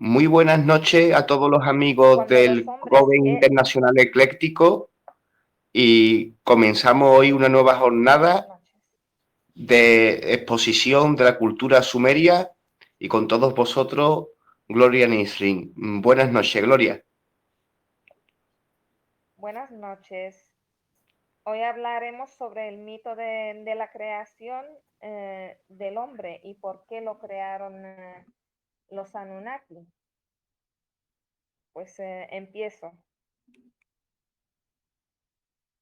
Muy buenas noches a todos los amigos Cuando los del hombres Joven Internacional Ecléctico y comenzamos hoy una nueva Buenas jornada noches. de exposición de la cultura sumeria y con todos vosotros, Gloria Nisrin. Buenas noches, Gloria. Buenas noches. Hoy hablaremos sobre el mito de la creación del hombre y por qué lo crearon los Anunnaki. Pues empiezo.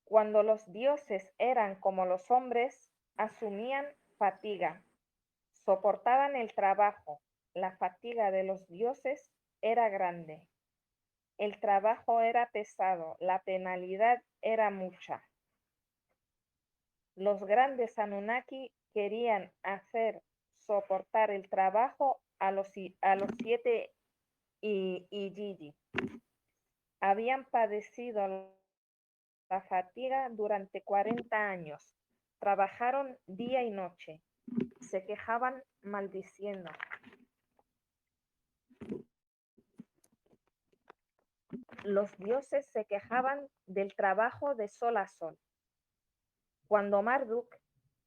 Cuando los dioses eran como los hombres, asumían fatiga, soportaban el trabajo. La fatiga de los dioses era grande. El trabajo era pesado, la penalidad era mucha. Los grandes Anunnaki querían hacer soportar el trabajo a los 7 Igigi. Habían padecido la fatiga durante 40 años. Trabajaron día y noche. Se quejaban maldiciendo. Los dioses se quejaban del trabajo de sol a sol. Cuando Marduk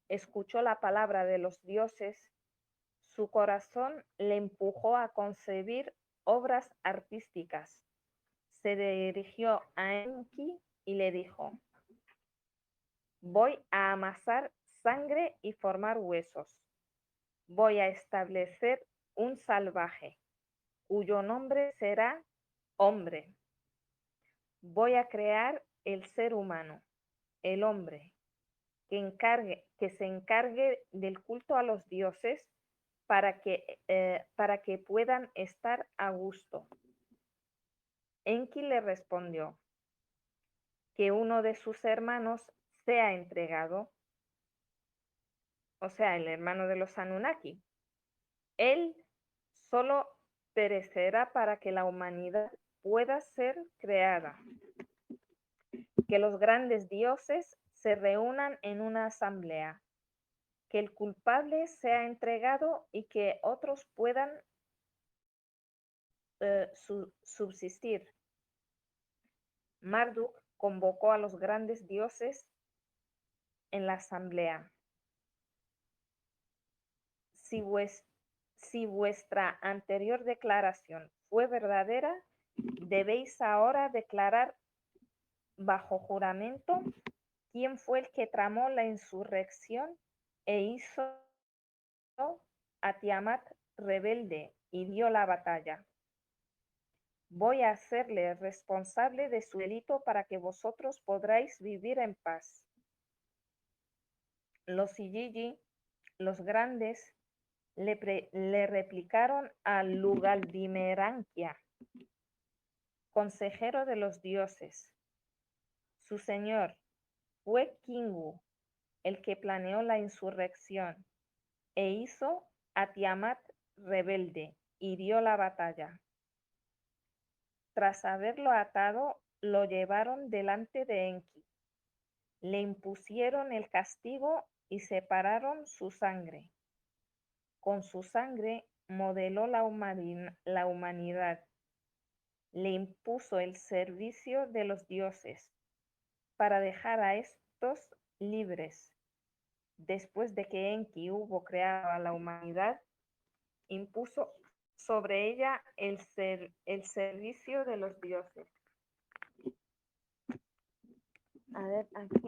escuchó la palabra de los dioses, su corazón le empujó a concebir obras artísticas. Se dirigió a Enki y le dijo: voy a amasar sangre y formar huesos. Voy a establecer un salvaje, cuyo nombre será hombre. Voy a crear el ser humano, el hombre, que se encargue del culto a los dioses para que puedan estar a gusto. Enki le respondió que uno de sus hermanos sea entregado, o sea, el hermano de los Anunnaki. Él solo perecerá para que la humanidad pueda ser creada. Que los grandes dioses se reúnan en una asamblea, que el culpable sea entregado y que otros puedan subsistir. Marduk convocó a los grandes dioses en la asamblea. Si vuestra anterior declaración fue verdadera, debéis ahora declarar bajo juramento quién fue el que tramó la insurrección e hizo a Tiamat rebelde y dio la batalla. Voy a hacerle responsable de su delito para que vosotros podráis vivir en paz. Los Igigi, los grandes, le replicaron a Lugaldimeranquia, consejero de los dioses. Su señor fue Kingu, el que planeó la insurrección e hizo a Tiamat rebelde y dio la batalla. Tras haberlo atado, lo llevaron delante de Enki. Le impusieron el castigo y separaron su sangre. Con su sangre modeló la humanidad. Le impuso el servicio de los dioses para dejar a estos libres. Después de que Enki hubo creado a la humanidad, impuso sobre ella el servicio de los dioses. A ver, aquí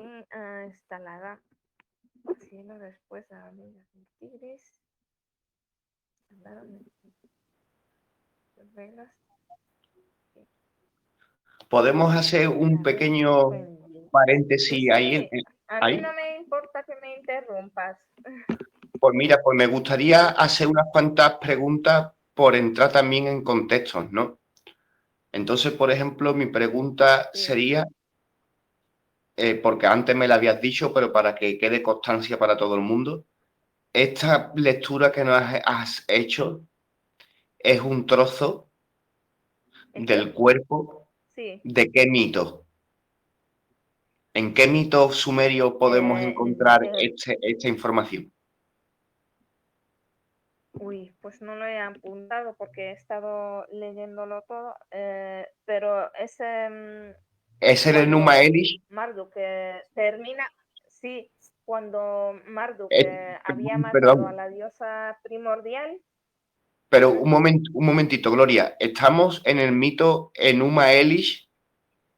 está la cielo después a los tigres. Reglas. ¿Podemos hacer un A ver, pequeño paréntesis ahí? sí, a mí no ahí? me importa que me interrumpas. Pues mira, pues me gustaría hacer unas cuantas preguntas por entrar también en contextos, ¿no? Entonces, por ejemplo, mi pregunta Sí. sería, porque antes me la habías dicho, pero para que quede constancia para todo el mundo, esta lectura que nos has hecho es un trozo ¿El qué? del cuerpo Sí. de qué mito. ¿En qué mito sumerio podemos Eh, encontrar eh, esta información? Uy, pues no lo he apuntado porque he estado leyéndolo todo, pero ese Es el Enuma cuando Elish. Marduk termina, sí, cuando Marduk eh, había matado a Perdón, la diosa primordial. pero Ujú, un momentito, Gloria. Estamos en el mito Enuma Elish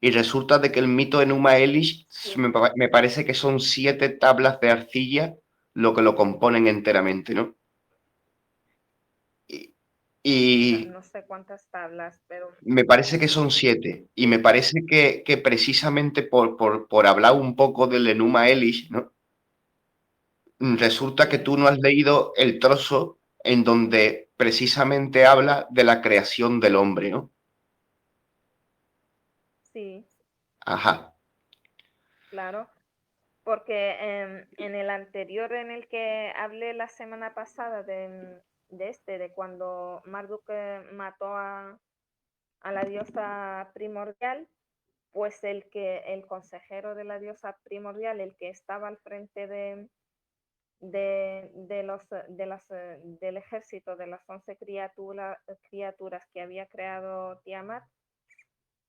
y resulta de que el mito Enuma Elish sí, me parece que son 7 tablas de arcilla lo que lo componen enteramente, ¿no? Y, no, y no sé cuántas tablas, pero me parece que son 7. Y me parece que precisamente por hablar un poco del Enuma Elish, ¿no? Resulta que sí, tú no has leído el trozo en donde precisamente habla de la creación del hombre, ¿no? sí, Ajá. claro. Porque en el anterior en el que hablé la semana pasada de cuando Marduk mató a la diosa primordial, pues el consejero de la diosa primordial, el que estaba al frente del ejército de las 11 criaturas que había creado Tiamat,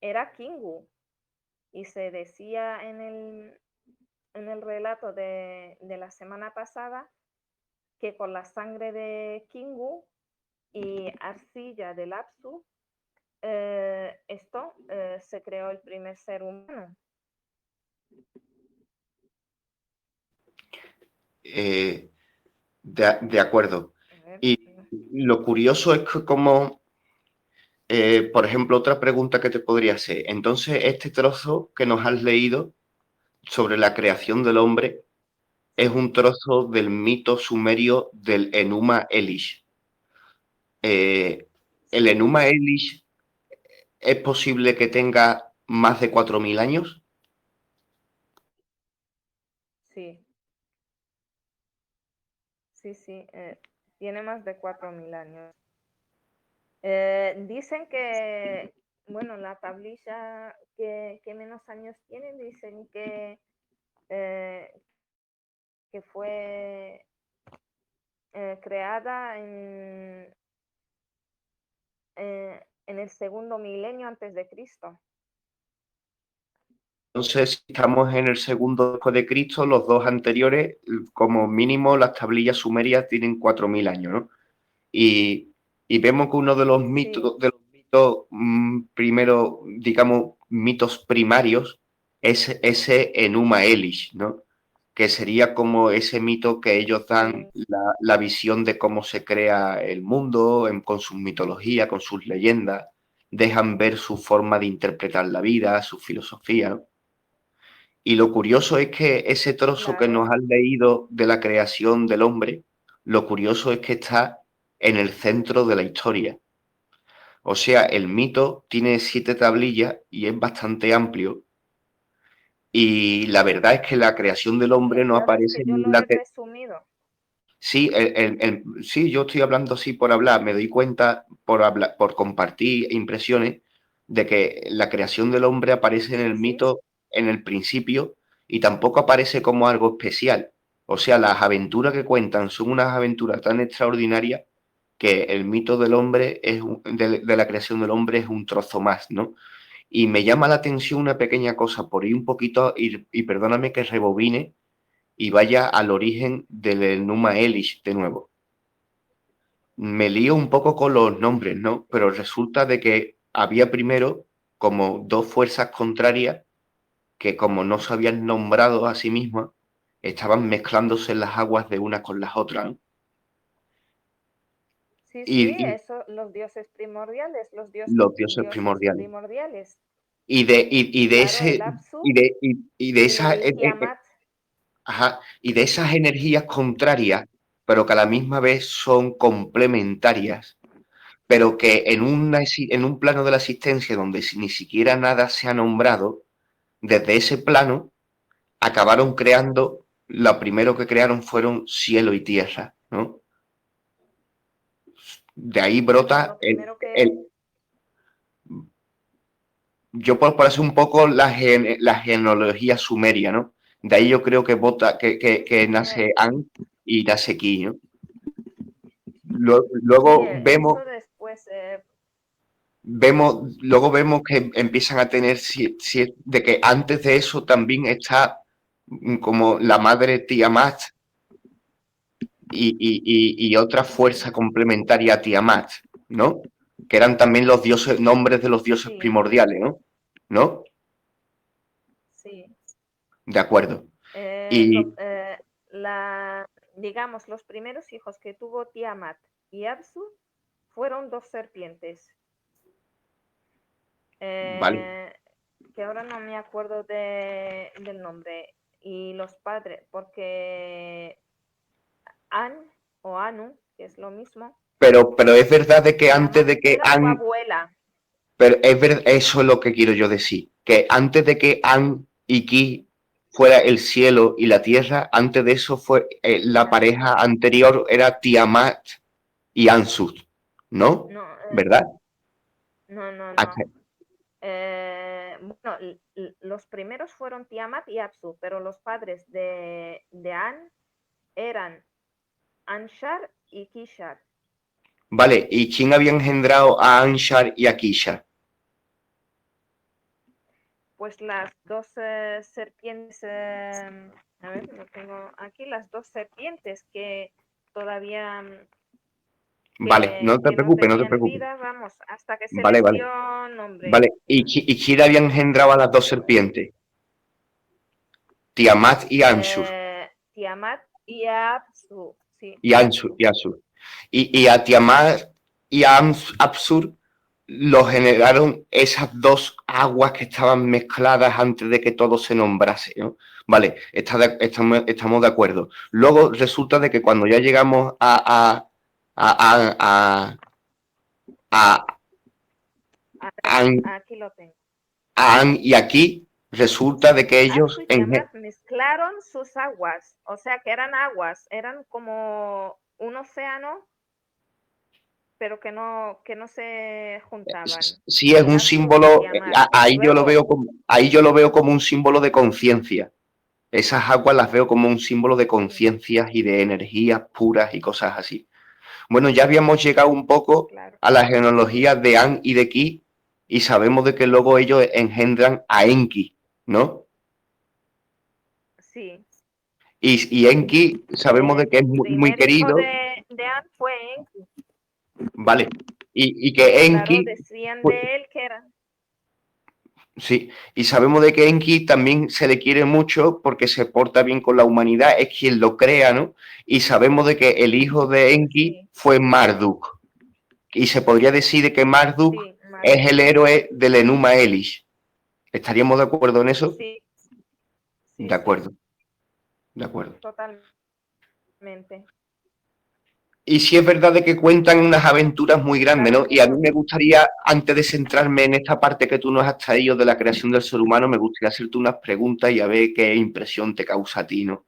era Kingu. Y se decía en el relato de la semana pasada que con la sangre de Kingu y arcilla de Lapsu, se creó el primer ser humano. Eh, de acuerdo. A ver, Y lo curioso es que como, por ejemplo, otra pregunta que te podría hacer. Entonces, este trozo que nos has leído sobre la creación del hombre es sí, un trozo del mito sumerio del Enuma Elish. Eh, el sí, Enuma Elish es posible que tenga más de 4.000 años. sí, sí, sí, tiene más de 4.000 años. Dicen que, bueno, la tablilla que menos años tiene, dicen eh, que fue creada en el segundo milenio antes de Cristo. Entonces, si estamos en el segundo después de Cristo, los dos anteriores, como mínimo, las tablillas sumerias tienen 4.000 años, ¿no? Y, y vemos que uno Sí, de los mitos primero, digamos, mitos primarios, es ese Enuma Elish, ¿no? Que sería como ese mito que ellos dan sí, la visión de cómo se crea el mundo con sus mitologías, con sus leyendas, dejan ver su forma de interpretar la vida, su filosofía, ¿no? Y lo curioso es que ese trozo que claro, nos han leído de la creación del hombre, lo curioso es que está en el centro de la historia. O sea, el mito tiene 7 tablillas y es bastante amplio. Y la verdad es que la creación del sí, hombre no claro, es aparece que yo ni en lo la... he resumido. Sí, sí, yo estoy hablando así por hablar, me doy cuenta por hablar, por compartir impresiones de que la creación del hombre aparece en el Sí, sí, mito en el principio y tampoco aparece como algo especial. O sea, las aventuras que cuentan son unas aventuras tan extraordinarias que el mito del hombre de la creación del hombre es un trozo más, ¿no? Y me llama la atención una pequeña cosa, por ir un poquito, y perdóname que rebobine y vaya al origen del Enuma Elish de nuevo. Me lío un poco con los nombres, ¿no? Pero resulta de que había primero como dos fuerzas contrarias que como no se habían nombrado a sí mismas, estaban mezclándose en las aguas de una con las otras, ¿no? sí, sí, Y eso, los dioses primordiales, los dioses dioses primordiales. primordiales. Y de Claro, el ese Apsu y de esas y Tiamat, ajá, y de esas energías contrarias, pero que a la misma vez son complementarias, pero que en un plano de la existencia donde ni siquiera nada se ha nombrado, desde ese plano acabaron creando, lo primero que crearon fueron cielo y tierra, ¿no? De ahí brota lo primero yo por hacer un poco la genealogía sumeria, ¿no? De ahí yo creo que, que eh, nace An y nace Ki, ¿no? Sí, Luego eso después, vemos que empiezan a tener de que antes de eso también está como la madre Tiamat y otra fuerza sí, complementaria a Tiamat, ¿no? Que eran también los dioses, nombres de los dioses sí, primordiales, ¿no? ¿No? sí. De acuerdo. Eh, Y lo- eh, digamos, los primeros hijos que tuvo Tiamat y Apsu fueron dos serpientes, vale, eh, que ahora no me acuerdo del nombre, y los padres, porque An o Anu, que es lo mismo, pero es verdad de que antes Tiamat de que era su Han, abuela. pero es eso es lo que quiero yo decir, que antes de que An y Ki fuera el cielo y la tierra, antes de eso fue la Ah, pareja anterior era Tiamat y Ansut, ¿no? no, ¿Verdad? no, no, no. Hasta- Bueno, los primeros fueron Tiamat y Apsu, pero los padres de An eran Anshar y Kishar. Vale, ¿y quién había engendrado a Anshar y a Kishar? Pues las dos serpientes, a ver, lo tengo aquí, las dos serpientes que todavía Vale, no te que no preocupes, no te tenían preocupes. vida, vamos, hasta que se Vale, les vale. dio nombre. Vale, ¿y quién había engendrado a las dos serpientes? Tiamat y Anshur. Tiamat y Apsu, sí, Y Anshur, Apsu, y Asur. Y a Tiamat y a Absur lo generaron esas dos aguas que estaban mezcladas antes de que todo se nombrase, ¿no? Vale, estamos de acuerdo. Luego resulta de que cuando ya llegamos a, a, a ver, a, aquí lo tengo. y aquí resulta de que Apsu ellos y Tiamat mezclaron sus aguas, o sea que eran aguas, eran como un océano, pero que no se juntaban. sí es un Apsu y símbolo, Tiamat. Luego, ahí yo lo veo como un símbolo de conciencia. Esas aguas las veo como un símbolo de sí, conciencias y de energías puras y cosas así. Bueno, ya habíamos llegado un poco claro, a las genealogías de An y de Ki y sabemos de que luego ellos engendran a Enki, ¿no? sí. Y Enki sabemos de que es El muy, muy primer hijo querido, de An fue Enki. ¿vale? Y que Claro, Enki, decían pues, de él que era, sí, y sabemos de que Enki también se le quiere mucho porque se porta bien con la humanidad, es quien lo crea, ¿no? Y sabemos de que el hijo de Enki sí, fue Marduk. Y se podría decir de que Marduk sí, es Marduk, el héroe del Enuma Elish. ¿Estaríamos de acuerdo en eso? sí, sí, De sí, acuerdo, de acuerdo. totalmente. Y sí es verdad de que cuentan unas aventuras muy grandes, Claro, ¿no? Y a mí bueno, me gustaría, antes de centrarme en esta parte que tú nos has traído de la creación del ser humano, me gustaría hacerte unas preguntas y a ver qué impresión te causa a ti, ¿no?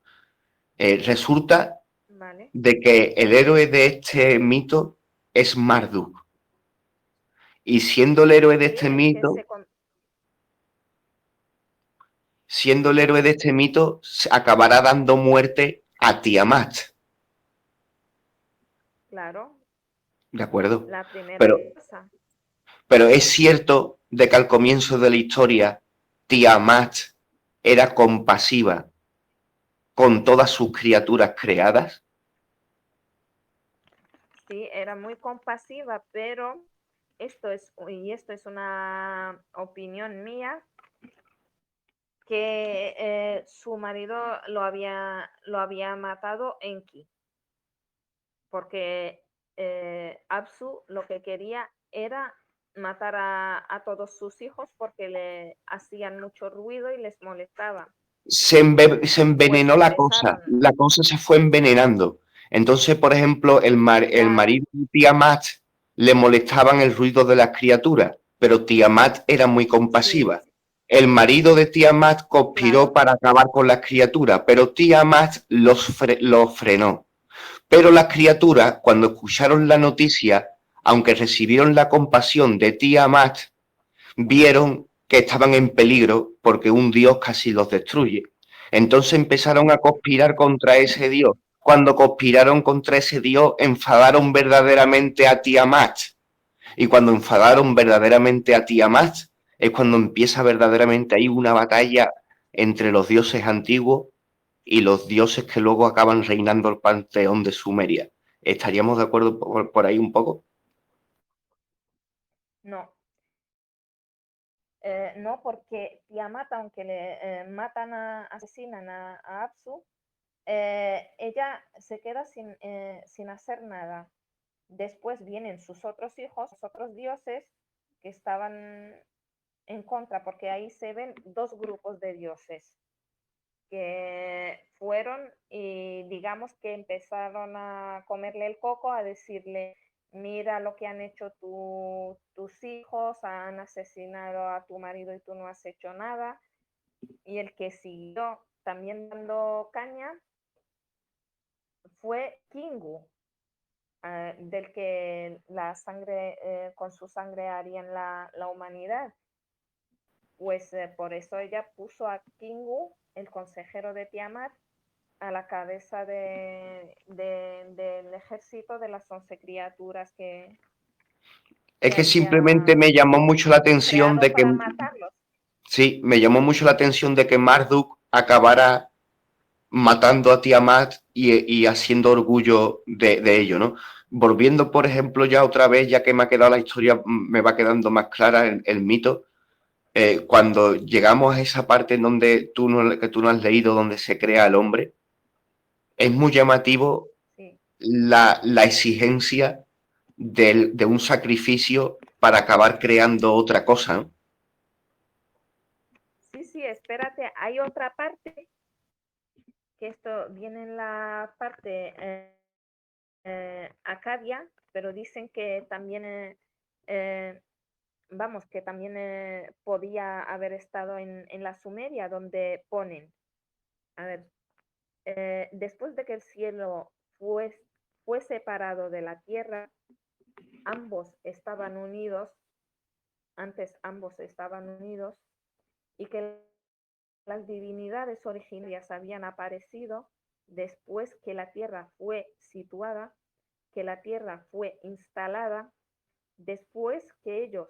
Resulta vale. de que el héroe de este mito es Marduk. Y siendo el héroe de Sí, este el que mito, se, con- siendo el héroe de este mito, acabará dando muerte a Tiamat. claro, ¿De acuerdo? la primera Pero, diosa. pero es cierto de que al comienzo de la historia, Tiamat era compasiva con todas sus criaturas creadas. Sí, era muy compasiva, pero esto es una opinión mía, que su marido lo había matado Enki, porque Apsu lo que quería era matar a todos sus hijos porque le hacían mucho ruido y les molestaba. Se Pues envenenó empezaron, la cosa se fue envenenando. Entonces, por ejemplo, el claro, marido de Tiamat le molestaban el ruido de las criaturas, pero Tiamat era muy sí, compasiva. El marido de Tiamat conspiró claro, para acabar con las criaturas, pero Tiamat los frenó. Pero las criaturas, cuando escucharon la noticia, aunque recibieron la compasión de Tiamat, vieron que estaban en peligro porque un dios casi los destruye. Entonces empezaron a conspirar contra ese dios cuando conspiraron contra ese dios, enfadaron verdaderamente a Tiamat. Y cuando enfadaron verdaderamente a Tiamat, es cuando empieza verdaderamente ahí una batalla entre los dioses antiguos y los dioses que luego acaban reinando el panteón de Sumeria. ¿Estaríamos de acuerdo por ahí un poco? No, no, porque Tiamat, aunque le matan, asesinan a Apsu, ella se queda sin hacer nada. Después vienen sus otros hijos, los otros dioses que estaban en contra, porque ahí se ven dos grupos de dioses que fueron y digamos que empezaron a comerle el coco, a decirle, mira lo que han hecho tus hijos, han asesinado a tu marido y tú no has hecho nada. Y el que siguió también dando caña fue Kingu, del que la sangre, con su sangre harían la humanidad. Pues por eso ella puso a Kingu, el consejero de Tiamat, a la cabeza del ejército de las 11 criaturas Es que que simplemente había me llamó mucho la atención creado de que, para matarlos. sí, me llamó mucho la atención de que Marduk acabara matando a Tiamat y haciendo orgullo de ello, ¿no? Volviendo, por ejemplo, ya otra vez, ya que me ha quedado la historia, me va quedando más clara el mito. Cuando llegamos a esa parte en donde que tú no has leído, donde se crea el hombre, es muy llamativo Sí, la exigencia de un sacrificio para acabar creando otra cosa, ¿no? sí, sí, espérate, hay otra parte, que esto viene en la parte acadia, pero dicen que también, vamos, que también podía haber estado en la Sumeria, donde ponen, a ver, después de que el cielo fue separado de la tierra, ambos estaban unidos, antes ambos estaban unidos, y que las divinidades originarias habían aparecido después que la tierra fue situada, que la tierra fue instalada, después que ellos,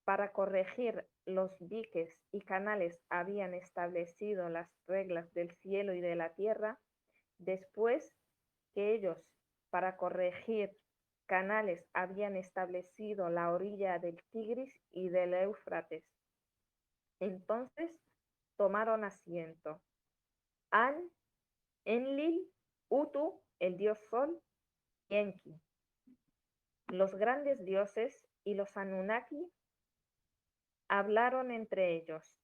para corregir los diques y canales, habían establecido las reglas del cielo y de la tierra, después que ellos, para corregir canales, habían establecido la orilla del Tigris y del Éufrates. Entonces tomaron asiento An, Enlil, Utu, el dios Sol, y Enki, los grandes dioses, y los Anunnaki hablaron entre ellos.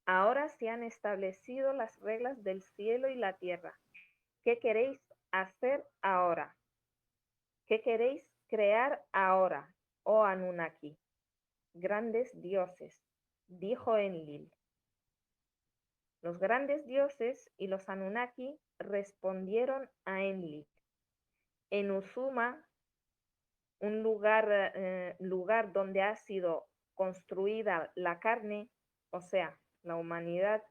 Ahora se han establecido las reglas del cielo y la tierra. ¿Qué queréis hacer ahora? ¿Qué queréis crear ahora, oh Anunnaki? Grandes dioses, dijo Enlil. Los grandes dioses y los Anunnaki respondieron a Enlil. En Uzuma, un lugar donde ha sido construida la carne, o sea, la humanidad,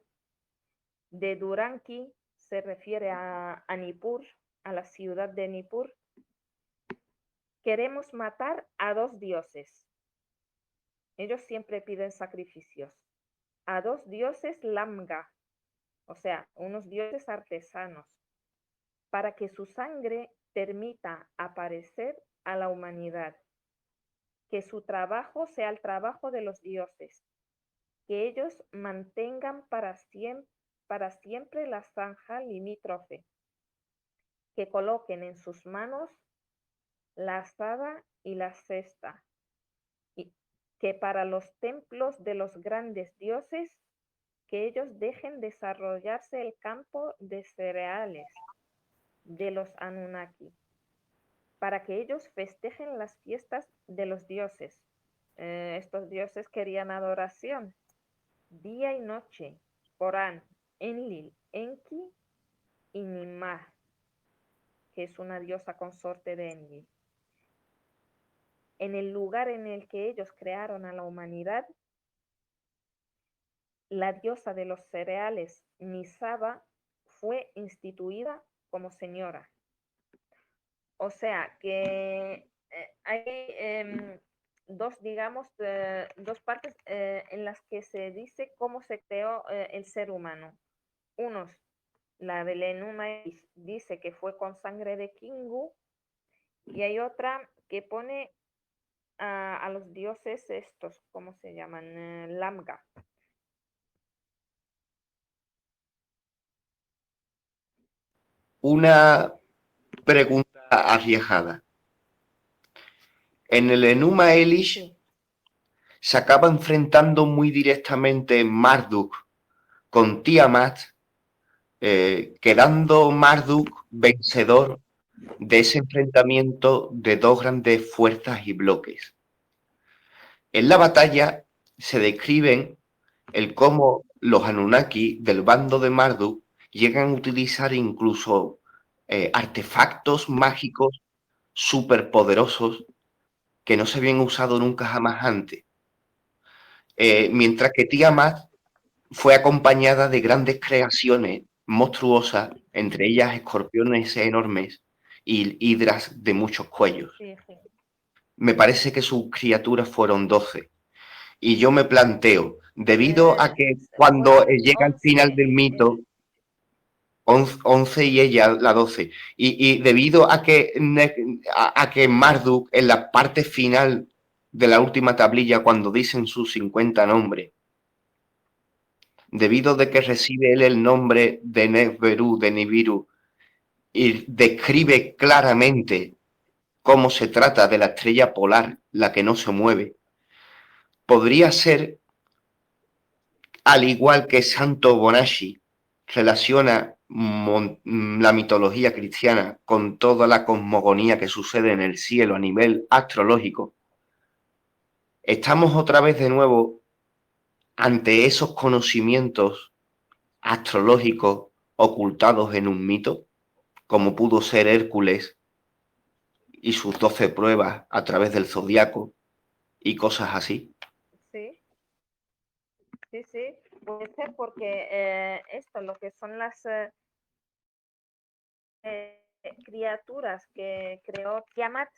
de Duranki, se refiere a Nippur, a la ciudad de Nippur. Queremos matar a dos dioses. Ellos siempre piden sacrificios. A dos dioses Lamga, o sea, unos dioses artesanos, para que su sangre permita aparecer a la humanidad, que su trabajo sea el trabajo de los dioses, que ellos mantengan para siempre la zanja limítrofe, que coloquen en sus manos la azada y la cesta, y que para los templos de los grandes dioses, que ellos dejen desarrollarse el campo de cereales de los Anunnaki, para que ellos festejen las fiestas de los dioses. Estos dioses querían adoración día y noche, Corán, Enlil, Enki y Nimah, que es una diosa consorte de Enlil. En el lugar en el que ellos crearon a la humanidad, la diosa de los cereales, Nisaba, fue instituida como señora. O sea que hay dos, digamos, dos partes en las que se dice cómo se creó el ser humano. Unos, la del Enuma Elish dice que fue con sangre de Kingu, y hay otra que pone a los dioses estos, ¿cómo se llaman? Lamga. Una pregunta arriesgada. En el Enuma Elish Sí, se acaba enfrentando muy directamente Marduk con Tiamat, quedando Marduk vencedor de ese enfrentamiento de dos grandes fuerzas y bloques. En la batalla se describen el cómo los Anunnaki del bando de Marduk llegan a utilizar incluso artefactos mágicos superpoderosos que no se habían usado nunca jamás antes. Mientras que Tiamat fue acompañada de grandes creaciones monstruosas, entre ellas escorpiones enormes y hidras de muchos cuellos. sí, sí. Me parece que sus criaturas fueron 12. Y yo me planteo, debido a que cuando Fueron llega al 11. final del mito, 11 y ella la 12, y debido a que, a que Marduk en la parte final de la última tablilla, cuando dicen sus 50 nombres, debido de que recibe él el nombre de Neferu, de Nibiru, y describe claramente cómo se trata de la estrella polar, la que no se mueve, podría ser, al igual que Santo Bonacci relaciona la mitología cristiana con toda la cosmogonía que sucede en el cielo a nivel astrológico, estamos otra vez de nuevo ante esos conocimientos astrológicos ocultados en un mito, como pudo ser Hércules y sus 12 pruebas a través del zodiaco y cosas así. Sí, sí, sí. Puede ser porque esto, lo que son las criaturas que creó Tiamat,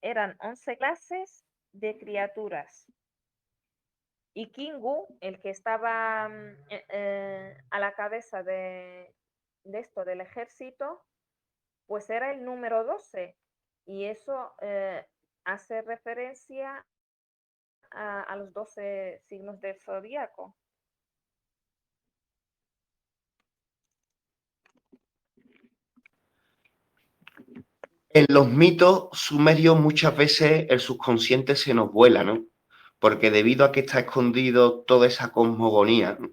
eran 11 clases de criaturas. Y Kingu, el que estaba a la cabeza de esto, del ejército, pues era el número 12. Y eso hace referencia a los 12 signos del zodíaco. En los mitos sumerios muchas veces el subconsciente se nos vuela, ¿no? Porque debido a que está escondido toda esa cosmogonía, ¿no?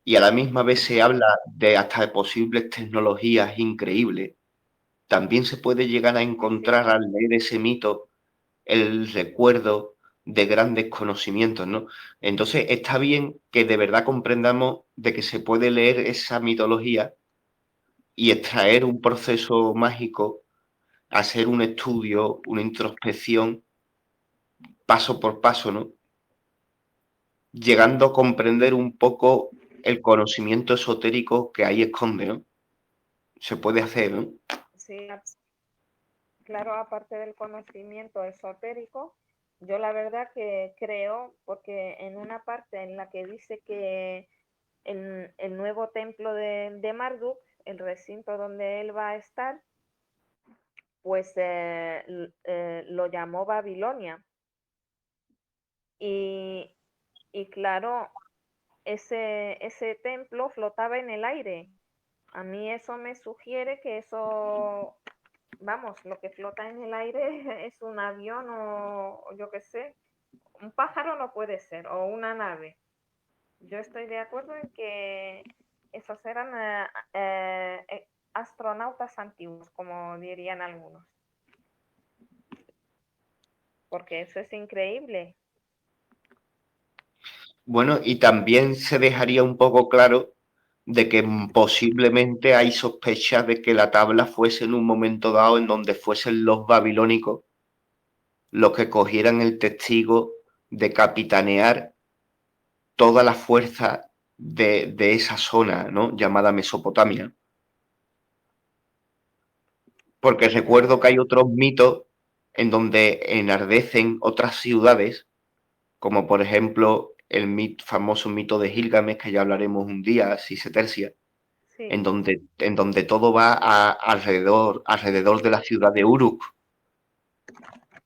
Y a la misma vez se Sí, habla de hasta de posibles tecnologías increíbles, también se puede llegar a sí, sí, encontrar al leer ese mito el recuerdo de grandes conocimientos, ¿no? Entonces está bien que de verdad comprendamos de que se puede leer esa mitología y extraer un proceso mágico, hacer un estudio, una introspección paso por paso, ¿no? Llegando a comprender un poco el conocimiento esotérico que ahí esconde, ¿no? Se puede hacer, ¿no? sí. Claro, aparte del conocimiento esotérico, yo la verdad que creo, porque en una parte en la que dice que el nuevo templo de Marduk, el recinto donde él va a estar, pues lo llamó Babilonia. Y, y claro, ese templo flotaba en el aire. A mí eso me sugiere que eso, vamos, lo que flota en el aire es un avión o yo qué sé, un pájaro no puede ser, o una nave. Yo estoy de acuerdo en que esos eran astronautas antiguos, como dirían algunos, porque eso es increíble. Bueno, y también se dejaría un poco claro de que posiblemente hay sospechas de que la tabla fuese en un momento dado en donde fuesen los babilónicos los que cogieran el testigo de capitanear toda la fuerza de esa zona, ¿no? Llamada Mesopotamia. Porque recuerdo que hay otros mitos en donde enardecen otras ciudades, como por ejemplo el famoso mito de Gilgamesh, que ya hablaremos un día, si se tercia, Sí, en donde todo va alrededor de la ciudad de Uruk.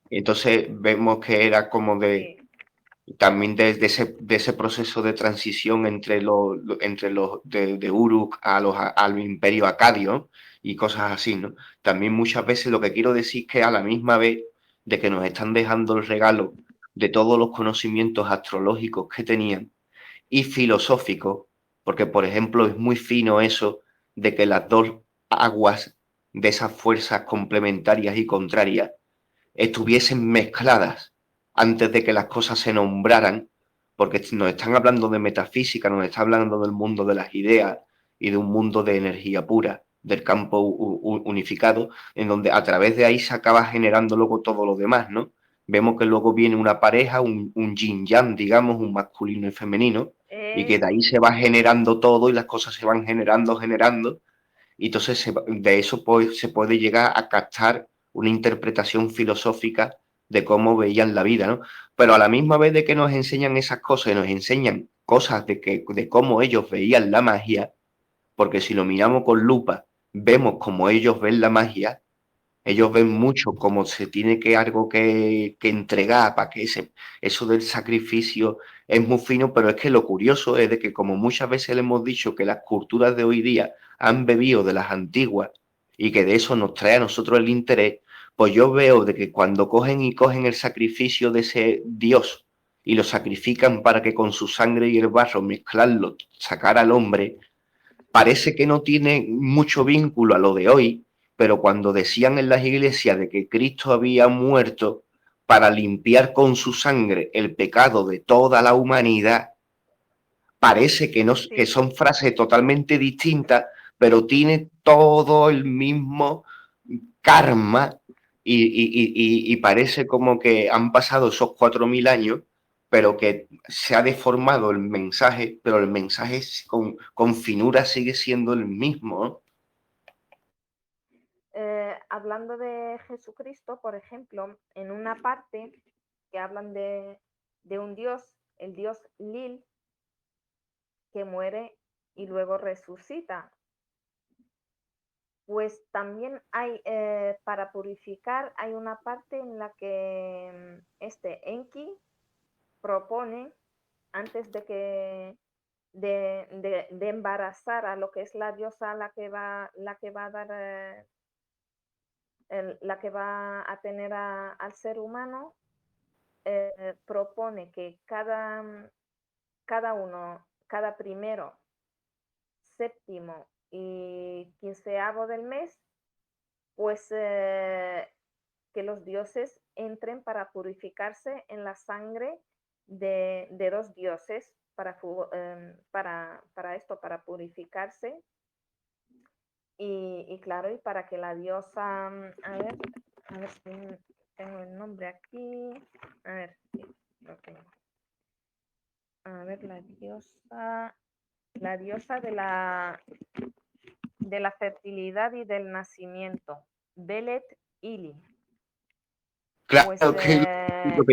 Entonces vemos que era como sí, también de ese proceso de transición entre los de Uruk al imperio acadio y cosas así, ¿no? También muchas veces lo que quiero decir es que a la misma vez de que nos están dejando el regalo de todos los conocimientos astrológicos que tenían y filosóficos, porque por ejemplo es muy fino eso de que las dos aguas de esas fuerzas complementarias y contrarias estuviesen mezcladas antes de que las cosas se nombraran, porque nos están hablando de metafísica, nos están hablando del mundo de las ideas y de un mundo de energía pura, del campo unificado, en donde a través de ahí se acaba generando luego todo lo demás, ¿no? Vemos que luego viene una pareja, un yin-yang, digamos, un masculino y femenino, y que de ahí eso, se va generando todo y las cosas se van generando, y entonces de eso se puede llegar a captar una interpretación filosófica de cómo veían la vida, ¿no? Pero a la misma vez de que nos enseñan esas cosas y nos enseñan cosas de cómo ellos veían la magia, porque si lo miramos con lupa, vemos cómo ellos ven la magia, ellos ven mucho cómo se tiene que algo que entregar para que eso del sacrificio es muy fino, pero es que lo curioso es de que como muchas veces le hemos dicho que las culturas de hoy día han bebido de las antiguas y que de eso nos trae a nosotros el interés, pues yo veo de que cuando cogen el sacrificio de ese Dios y lo sacrifican para que con su sangre y el barro mezclarlo, sacar al hombre, parece que no tiene mucho vínculo a lo de hoy, pero cuando decían en las iglesias de que Cristo había muerto para limpiar con su sangre el pecado de toda la humanidad, parece que, no, que sí. son frases totalmente distintas, pero tiene todo el mismo karma y parece como que han pasado esos 4.000 años, pero que se ha deformado el mensaje, pero el mensaje con finura sigue siendo el mismo, ¿no? Hablando de Jesucristo, por ejemplo, en una parte que hablan de un dios, el dios Lil, que muere y luego resucita. Pues también hay, para purificar, hay una parte en la que este Enki propone, antes de que de embarazar a lo que es la diosa la que va a dar la que va a tener al ser humano, propone que cada uno, cada primero, séptimo y quinceavo del mes, pues que los dioses entren para purificarse en la sangre de los dioses para esto, para purificarse y claro, y para que la diosa, a ver si tengo el nombre aquí, a ver, sí, lo tengo. A ver, la diosa de la fertilidad y del nacimiento, Belet Ili. Pues Claro que lo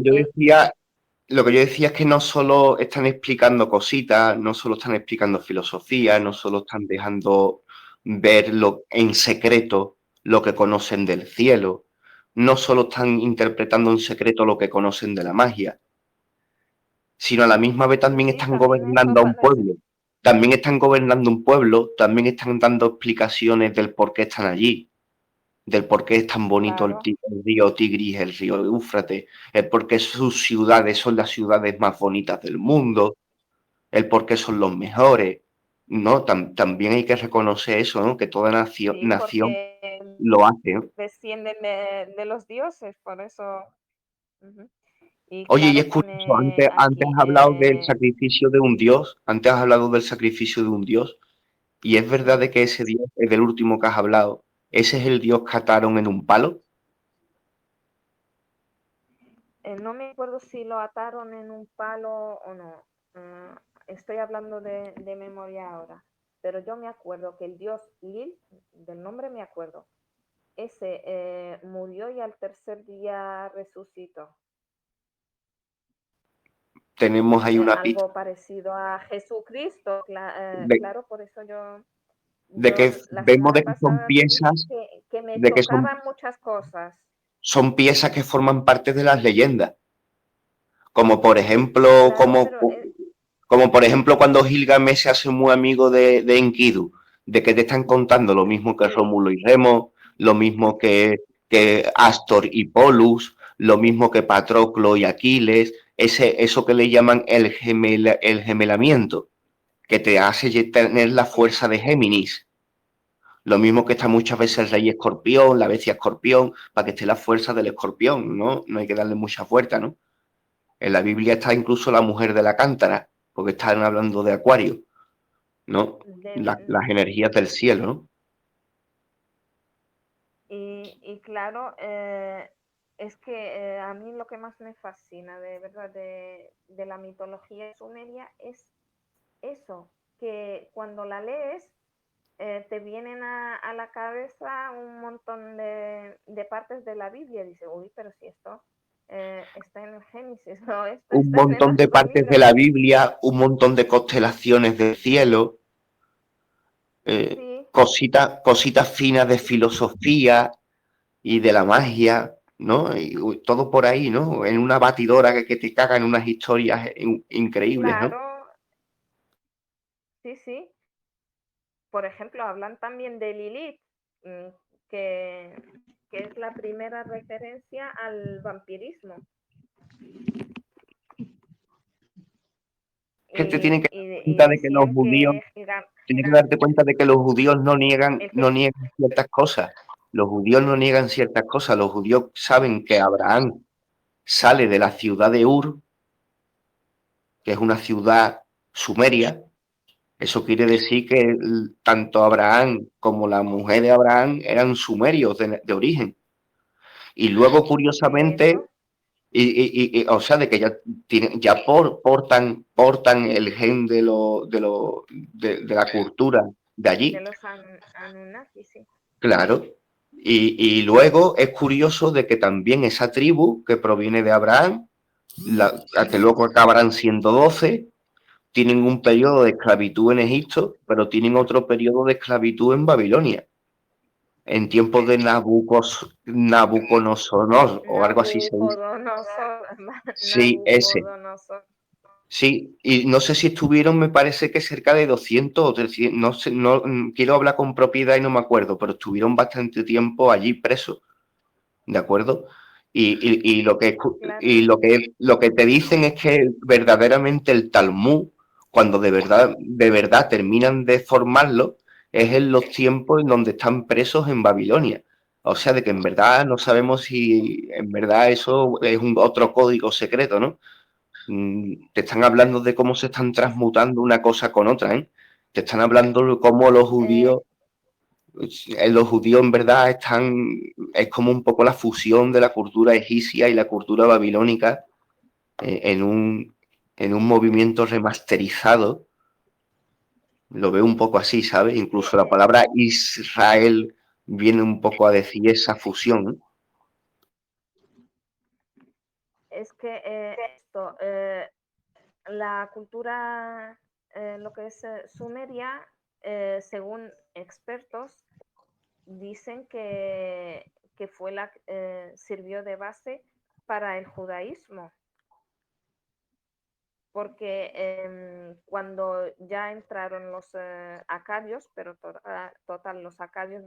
que yo decía es que no solo están explicando cositas, no solo están explicando filosofía, no solo están dejando ver en secreto lo que conocen del cielo, no solo están interpretando en secreto lo que conocen de la magia, sino a la misma vez también sí, están también gobernando a un es, pueblo. También están gobernando un pueblo, también están dando explicaciones del por qué están allí, del por qué es tan bonito claro, el río Tigris, el río Éufrates, el por qué sus ciudades son las ciudades más bonitas del mundo, el por qué son los mejores. ¿No? También hay que reconocer eso, ¿no? Que toda sí, nación porque lo hace, ¿no? descienden de los dioses, por eso. Ujú. Y Oye, y claro, es curioso, pone antes aquí, has hablado del sacrificio de un dios, antes has hablado del sacrificio de un dios, y es verdad de sí, que ese dios es del último que has hablado, ese es el dios que ataron en un palo. no me acuerdo si lo ataron en un palo o no. estoy hablando de memoria ahora, pero yo me acuerdo que el dios Lil, del nombre me acuerdo, ese murió y al tercer día resucitó. Tenemos ahí una pista Algo parecido a Jesucristo, de, claro, por eso de yo que la vemos semana de que son pasada te dije piezas, que me de que chocaban muchas cosas. son piezas que forman parte de las leyendas. Como por ejemplo, Claro, pero como por ejemplo cuando Gilgamesh se hace muy amigo de Enkidu, de que te están contando lo mismo que sí, Rómulo y Remo, lo mismo que Astor y Polus, lo mismo que Patroclo y Aquiles, eso que le llaman el gemelamiento, que te hace tener la sí, fuerza de Géminis. Lo mismo que está muchas veces el rey escorpión, la bestia escorpión, para que esté la fuerza del escorpión, ¿no? No hay que darle mucha fuerza, ¿no? En la Biblia está incluso la mujer de la cántara, porque están hablando de Acuario, ¿no? Las energías del cielo, ¿no? y claro, es que a mí lo que más me fascina de verdad de la mitología sumeria es eso, que cuando la lees te vienen a la cabeza un montón de partes de la Biblia. Dice, uy, pero si esto está en el Génesis, no, esto Un está en el montón de otro partes libro. de la Biblia, un montón de constelaciones del cielo, Sí, cositas finas de filosofía y de la magia, ¿no? Y todo por ahí, ¿no? En una batidora que te cagan unas historias increíbles, ¿no? claro, sí, sí. Por ejemplo, hablan también de Lilith, mm, que, que es la primera referencia al vampirismo. Que te tienen que dar Y cuenta de que los decían judíos que tienes que darte cuenta de que los judíos el no que, niegan ciertas cosas. Los judíos no niegan ciertas cosas. Los judíos saben que Abraham sale de la ciudad de Ur, que es una ciudad sumeria. Eso quiere decir que tanto Abraham como la mujer de Abraham eran sumerios de origen. Y luego, curiosamente, eso, o sea, de que ya, ya portan el gen de la cultura de de allí. los Anunnaki, sí. Claro. Y luego es curioso de que también esa tribu que proviene de Abraham, que luego acabarán siendo 12, tienen un periodo de esclavitud en Egipto, pero tienen otro periodo de esclavitud en Babilonia, en tiempos de Nabucodonosor o algo así se dice. Nabucodonosor, Sí, ese. Nabucodonosor. Sí, y no sé si estuvieron, me parece que cerca de 200 o 300, no sé, no quiero hablar con propiedad y no me acuerdo, pero estuvieron bastante tiempo allí presos. ¿De acuerdo? Y Claro, lo que te dicen es que verdaderamente el Talmud, cuando de verdad terminan de formarlo, es en los tiempos en donde están presos en Babilonia. O sea, de que en verdad no sabemos si en verdad eso es un otro código secreto, ¿no? Te están hablando de cómo se están transmutando una cosa con otra, ¿eh? Te están hablando de cómo eh, los judíos en verdad es como un poco la fusión de la cultura egipcia y la cultura babilónica en en un movimiento remasterizado. Lo veo un poco así, ¿sabes? sí, Incluso la palabra Israel viene un poco a decir esa fusión. es que esto, la cultura, lo que es sumeria, según expertos, dicen que fue sirvió de base para el judaísmo, porque cuando ya entraron los acadios, pero total, los acadios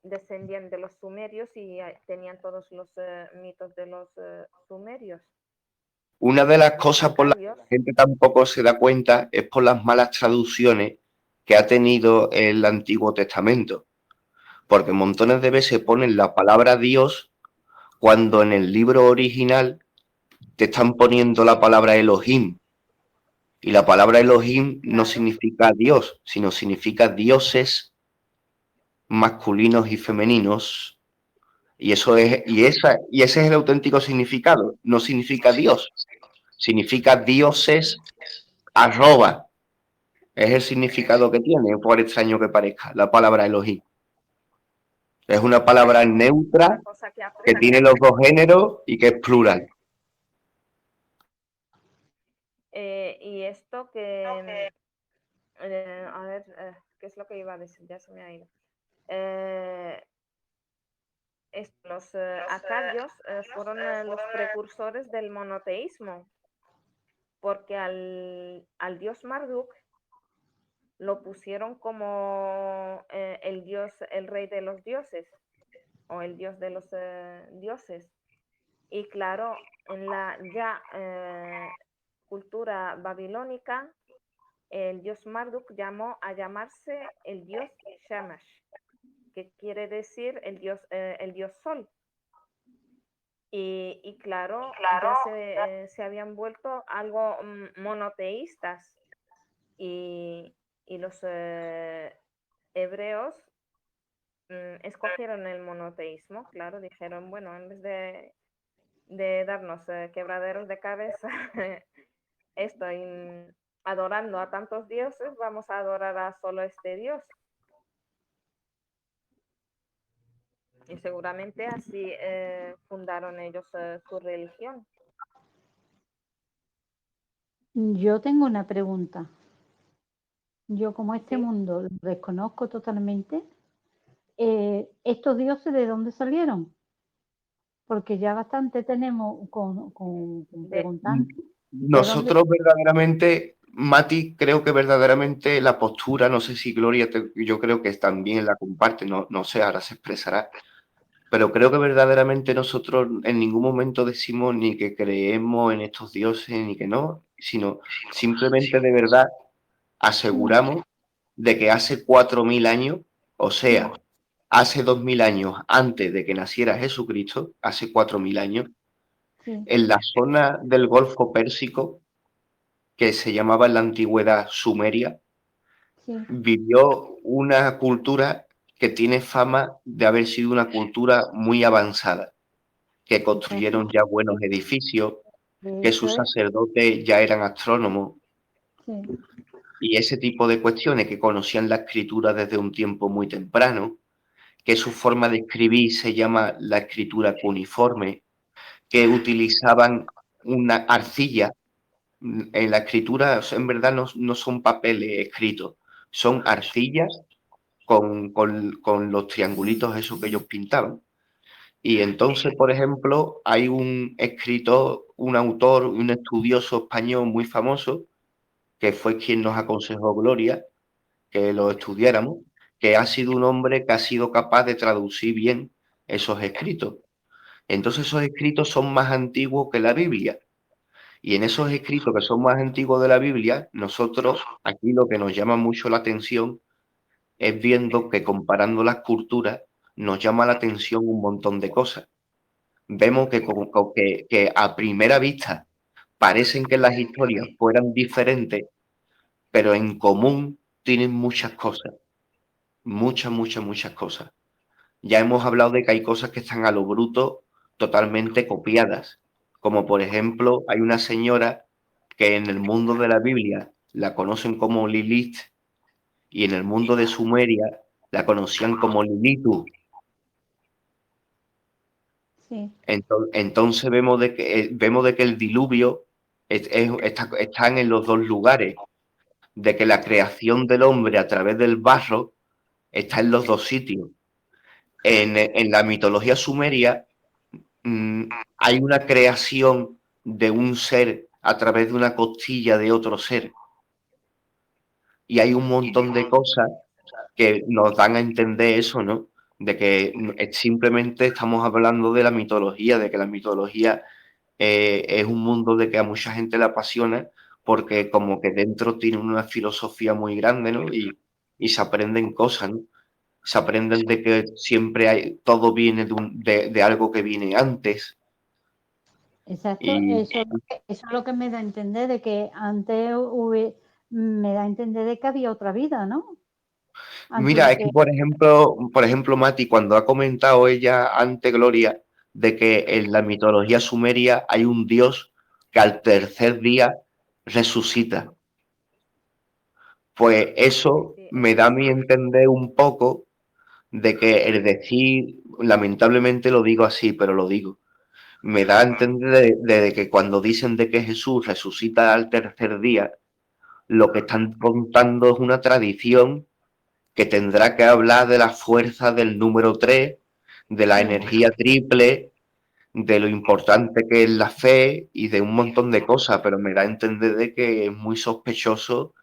descendían de los sumerios y tenían todos los mitos de los sumerios. Una de las Los cosas por las que acadios, la gente tampoco se da cuenta es por las malas traducciones que ha tenido el Antiguo Testamento. Porque montones de veces ponen la palabra Dios cuando en el libro original te están poniendo la palabra Elohim. Y la palabra Elohim no claro, significa Dios, sino significa dioses masculinos y femeninos. Y ese es el auténtico significado. No significa Dios, significa dioses arroba. Es el significado que tiene, por extraño que parezca, la palabra Elohim. Es una palabra Otra neutra cosa que que aprendí. tiene los dos géneros y que es plural. Y esto que, a ver, ¿qué es lo que iba a decir? Ya se me ha ido. Los acadios fueron los precursores del monoteísmo, porque al dios Marduk lo pusieron como el dios, el rey de los dioses, o el dios de los dioses. Y claro, en la ya cultura babilónica, el dios Marduk llamó a llamarse el dios Shamash, que quiere decir el dios sol. Y claro, ya se habían vuelto algo monoteístas y los hebreos escogieron el monoteísmo, claro, dijeron, bueno, en vez de darnos quebraderos de cabeza, estoy adorando a tantos dioses, vamos a adorar a solo este dios. Y seguramente así fundaron ellos su religión. Yo tengo una pregunta. Yo como este ¿Sí? mundo lo desconozco totalmente, ¿estos dioses de dónde salieron? Porque ya bastante tenemos con De, preguntando de dónde. Nosotros verdaderamente, Mati, creo que verdaderamente la postura, no sé si Gloria, yo creo que también la comparte, no sé, ahora se expresará, pero creo que verdaderamente nosotros en ningún momento decimos ni que creemos en estos dioses ni que no, sino simplemente de verdad aseguramos de que hace 4.000 años, o sea, hace 2.000 años antes de que naciera Jesucristo, hace 4.000 años, Sí, en la zona del Golfo Pérsico, que se llamaba en la antigüedad Sumeria, sí, vivió una cultura que tiene fama de haber sido una cultura muy avanzada, que construyeron ya buenos edificios, de que hecho sus es, sacerdotes ya eran astrónomos sí, y ese tipo de cuestiones, que conocían la escritura desde un tiempo muy temprano, que su forma de escribir se llama la escritura cuneiforme, que utilizaban una arcilla. En la escritura, en verdad, no son papeles escritos, son arcillas con los triangulitos esos que ellos pintaban. Y entonces, por ejemplo, hay un escritor, un autor, un estudioso español muy famoso, que fue quien nos aconsejó Gloria, que lo estudiáramos, que ha sido un hombre que ha sido capaz de traducir bien esos escritos. Entonces esos escritos son más antiguos que la Biblia. Y en esos escritos que son más antiguos de la Biblia, nosotros aquí lo que nos llama mucho la atención es viendo que comparando las culturas nos llama la atención un montón de cosas. Vemos que a primera vista parecen que las historias fueran diferentes, pero en común tienen muchas cosas, muchas cosas. Ya hemos hablado de que hay cosas que están a lo bruto totalmente copiadas, como por ejemplo hay una señora que en el mundo de la Biblia la conocen como Lilith y en el mundo de Sumeria la conocían como Lilitu. sí, Entonces vemos de que el diluvio están en los dos lugares, de que la creación del hombre a través del barro está en los dos sitios. En la mitología sumeria hay una creación de un ser a través de una costilla de otro ser. Y hay un montón de cosas que nos dan a entender eso, ¿no? De que simplemente estamos hablando de la mitología, de que la mitología es un mundo de que a mucha gente le apasiona porque como que dentro tiene una filosofía muy grande, ¿no? Y se aprenden cosas, ¿no? Se aprenden de que siempre todo viene de algo que viene antes. exacto. Y Eso es lo que me da a entender de que antes me da a entender de que había otra vida, ¿no? Antes mira, de es que que, por ejemplo, Mati, cuando ha comentado ella ante Gloria de que en la mitología sumeria hay un dios que al tercer día resucita. Pues Sí, eso sí, me da a mí entender un poco de que el decir, lamentablemente lo digo así, pero lo digo, me da a entender de que cuando dicen de que Jesús resucita al tercer día, lo que están contando es una tradición que tendrá que hablar de la fuerza del número 3, de la energía triple, de lo importante que es la fe y de un montón de cosas, pero me da a entender de que es muy sospechoso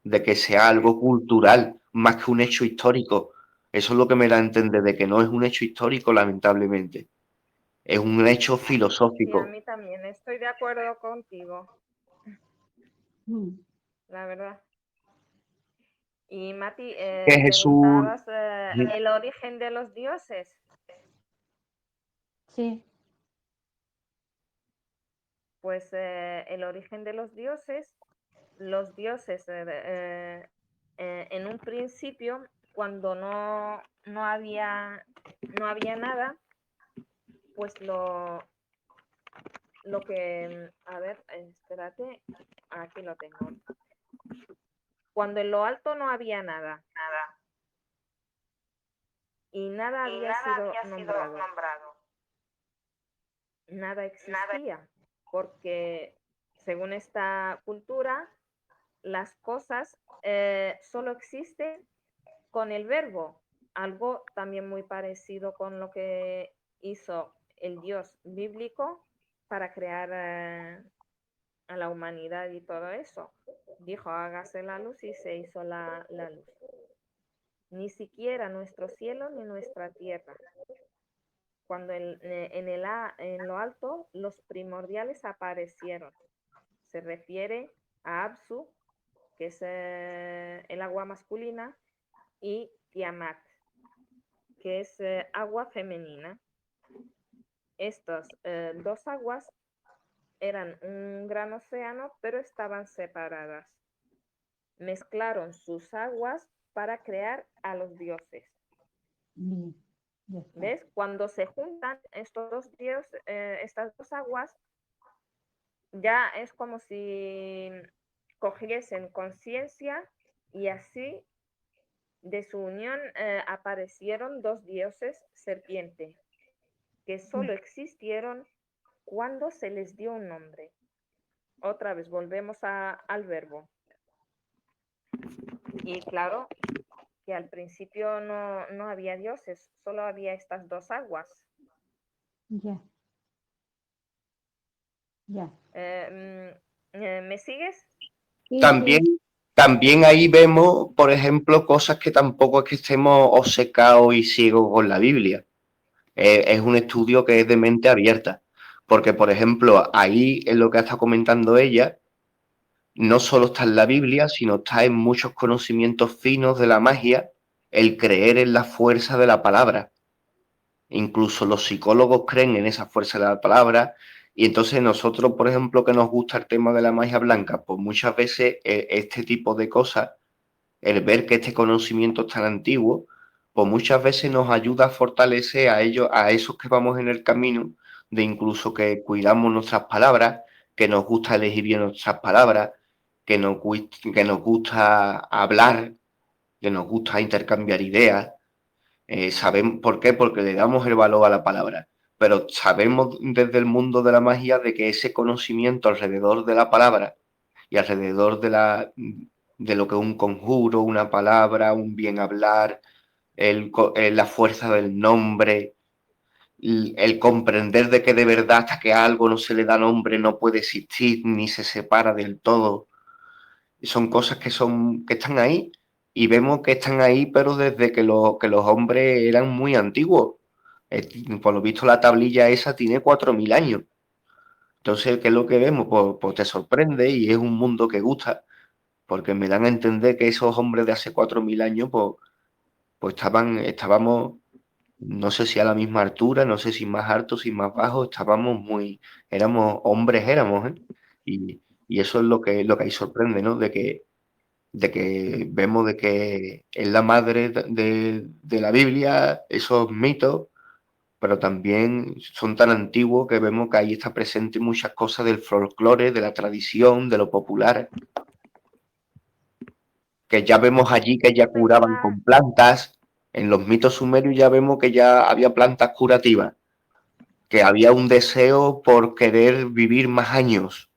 de que sea algo cultural más que un hecho histórico. Eso es lo que me da a entender de que no es un hecho histórico, lamentablemente. Es un hecho sí, a filosófico. mí también estoy de acuerdo contigo, Mm. la verdad. Y Mati, Que Jesús, preguntabas el origen de los dioses. Sí, Pues el origen de los dioses en un principio, cuando no había nada, pues lo que, a ver, espérate, aquí lo tengo. Cuando en lo alto no había nada y nada había sido nombrado, nada existía, porque según esta cultura, las cosas solo existen con el verbo, algo también muy parecido con lo que hizo el Dios bíblico para crear a la humanidad y todo eso. Dijo, hágase la luz y se hizo la luz. Ni siquiera nuestro cielo ni nuestra tierra. Cuando en lo alto los primordiales aparecieron. Se refiere a Absu, que es el agua masculina, y Tiamat, que es agua femenina. Estas dos aguas eran un gran océano, pero estaban separadas. Mezclaron sus aguas para crear a los dioses. bien, ya está. ¿Ves? Cuando se juntan estos dos dioses, estas dos aguas, ya es como si cogiesen conciencia y así de su unión aparecieron dos dioses serpiente, que solo existieron cuando se les dio un nombre. Otra vez, volvemos al verbo. Y claro que al principio no había dioses, solo había estas dos aguas. Ya, ya. ¿Me sigues? Sí, también, sí, también ahí vemos, por ejemplo, cosas que tampoco es que estemos obcecados y ciegos con la Biblia. Es un estudio que es de mente abierta. Porque, por ejemplo, ahí en lo que está comentando ella, no solo está en la Biblia, sino está en muchos conocimientos finos de la magia, el creer en la fuerza de la palabra. Incluso los psicólogos creen en esa fuerza de la palabra. Y entonces nosotros, por ejemplo, que nos gusta el tema de la magia blanca, pues muchas veces este tipo de cosas, el ver que este conocimiento es tan antiguo, pues muchas veces nos ayuda a fortalecer a ellos, a esos que vamos en el camino, de incluso que cuidamos nuestras palabras, que nos gusta elegir bien nuestras palabras, que nos gusta hablar, que nos gusta intercambiar ideas. Sabemos por qué, porque le damos el valor a la palabra. Pero sabemos desde el mundo de la magia de que ese conocimiento alrededor de la palabra y alrededor de lo que es un conjuro, una palabra, un bien hablar, la fuerza del nombre, el comprender de que de verdad hasta que a algo no se le da nombre no puede existir ni se separa del todo. Son cosas que están ahí y vemos que están ahí, pero desde que los hombres eran muy antiguos. Por lo visto la tablilla esa tiene 4.000 años. Entonces, ¿qué es lo que vemos? Pues te sorprende y es un mundo que gusta, porque me dan a entender que esos hombres de hace 4.000 años, pues estábamos, no sé si a la misma altura, no sé si más altos, si más bajos, éramos hombres, éramos, ¿eh? Y eso es lo que ahí sorprende, ¿no? De que vemos de que es la madre de la Biblia, esos mitos, pero también son tan antiguos que vemos que ahí está presente muchas cosas del folclore, de la tradición, de lo popular. que ya vemos allí que ya Esto curaban igual, con plantas. En los mitos sumerios ya vemos que ya había plantas curativas, que había un deseo por querer vivir más años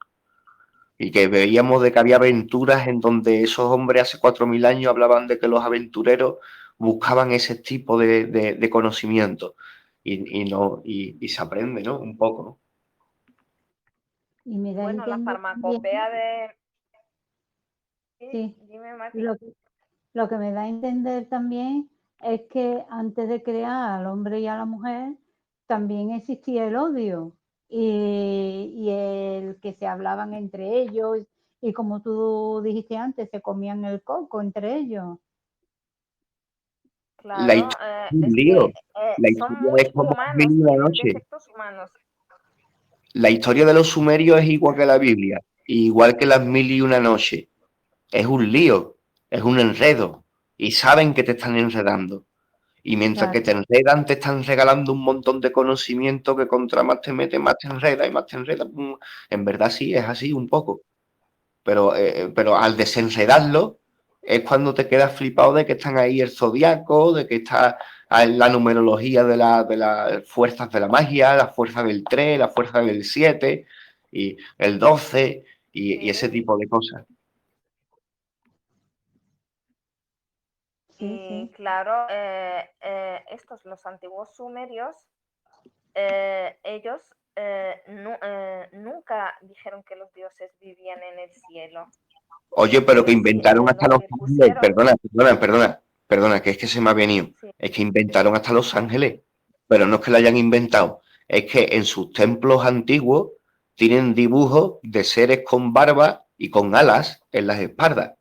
y que veíamos de que había aventuras en donde esos hombres hace 4.000 años hablaban de que los aventureros buscaban ese tipo de conocimiento y se aprende, ¿no? Un poco, ¿no? Y me da a bueno, la entender también, farmacopea de... Sí, sí, dime, y Mati. lo que me da a entender también es que antes de crear al hombre y a la mujer, también existía el odio y el que se hablaban entre ellos y como tú dijiste antes, se comían el coco entre ellos. La Claro, historia es un es lío. que La son historia muy es como las mil humanos, y una tienen noche. defectos humanos. La historia de los sumerios es igual que la Biblia, igual que las mil y una noche. Es un lío, es un enredo. Y saben que te están enredando. Y mientras que Claro, te enredan, te están regalando un montón de conocimiento que contra más te metes, más te enreda y más te enreda. En verdad sí, es así un poco. Pero al desenredarlo es cuando te quedas flipado de que están ahí el zodiaco, de que está la numerología de las fuerzas de la magia, la fuerza del 3, la fuerza del 7 y el 12 y ese Sí, tipo de cosas. sí, y sí. claro, estos, los antiguos sumerios, ellos nunca dijeron que los dioses vivían en el cielo. Oye, pero que Ellos sí, inventaron hasta lo Los que Ángeles. pusieron, Perdona, que es que se me ha venido. sí, Es que inventaron hasta Los Ángeles. Pero no es que lo hayan inventado. Es que en sus templos antiguos tienen dibujos de seres con barba y con alas en las espaldas,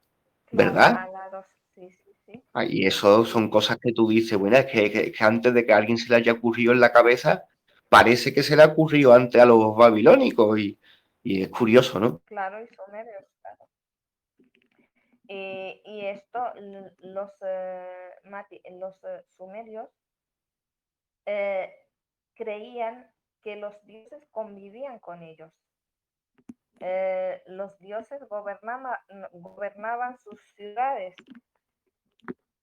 claro, ¿verdad? alados, sí, sí, sí. Y eso son Y cosas que tú dices, bueno, es que antes de que a alguien se le haya ocurrido en la cabeza, parece que se le ha ocurrido antes a los babilónicos y es curioso, ¿no? claro, y sumerios, claro. Y esto, los sumerios eh, creían que los dioses convivían con ellos. Los dioses gobernaban sus ciudades.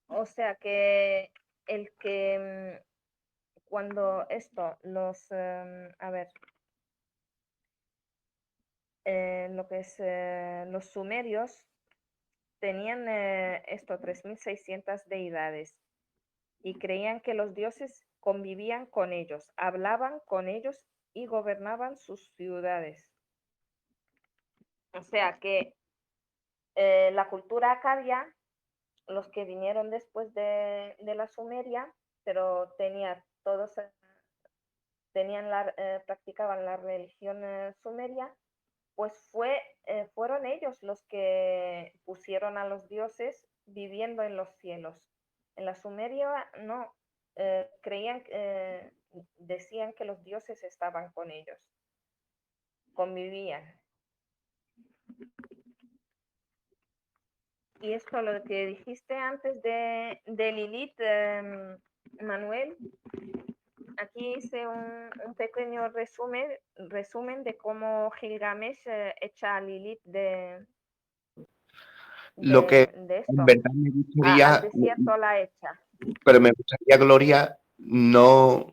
O sea que el que cuando esto, a ver, lo que es los sumerios tenían esto, 3.600 deidades y creían que los dioses convivían con ellos, hablaban con ellos y gobernaban sus ciudades. O sea que la cultura acadia, los que vinieron después de la Sumeria, pero practicaban la religión sumeria, pues fueron ellos los que pusieron a los dioses viviendo en los cielos. En la Sumeria no, decían que los dioses estaban con ellos, convivían. Y esto, lo que dijiste antes de Lilith, Manuel, aquí hice un pequeño resumen de cómo Gilgamesh echa a Lilith Lo que de en esto, verdad me al gustaría, desierto la echa. pero me gustaría, Gloria, no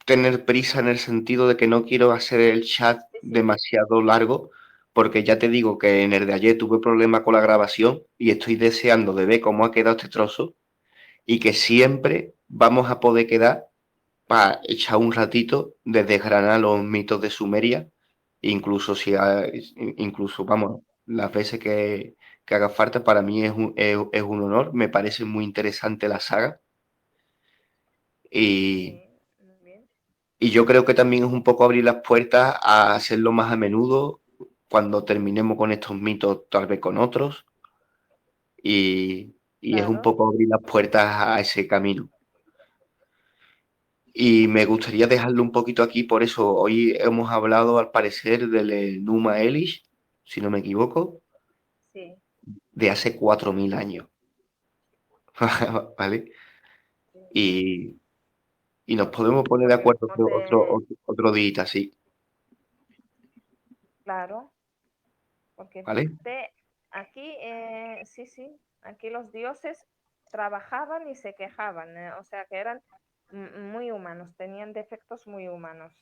tener prisa en el sentido de que no quiero hacer el chat Sí, sí, demasiado largo, porque ya te digo que en el de ayer tuve problemas con la grabación y estoy deseando de ver cómo ha quedado este trozo y que siempre vamos a poder quedar para echar un ratito de desgranar los mitos de Sumeria, incluso incluso, vamos, las veces que haga falta, para mí es un honor, me parece muy interesante la saga y, sí, muy bien. y yo creo que también es un poco abrir las puertas a hacerlo más a menudo, cuando terminemos con estos mitos, tal vez con otros, y es un Claro, poco abrir las puertas a ese camino. Y me gustaría dejarlo un poquito aquí, por eso hoy hemos hablado al parecer del Numa Elish, si no me equivoco, sí, de hace 4.000 años, ¿vale? sí. Y, y nos podemos poner de acuerdo Podemos, otro día, sí, claro, porque ¿vale? fíjate, Aquí, sí, aquí los dioses trabajaban y se quejaban, o sea que eran muy humanos, tenían defectos muy humanos.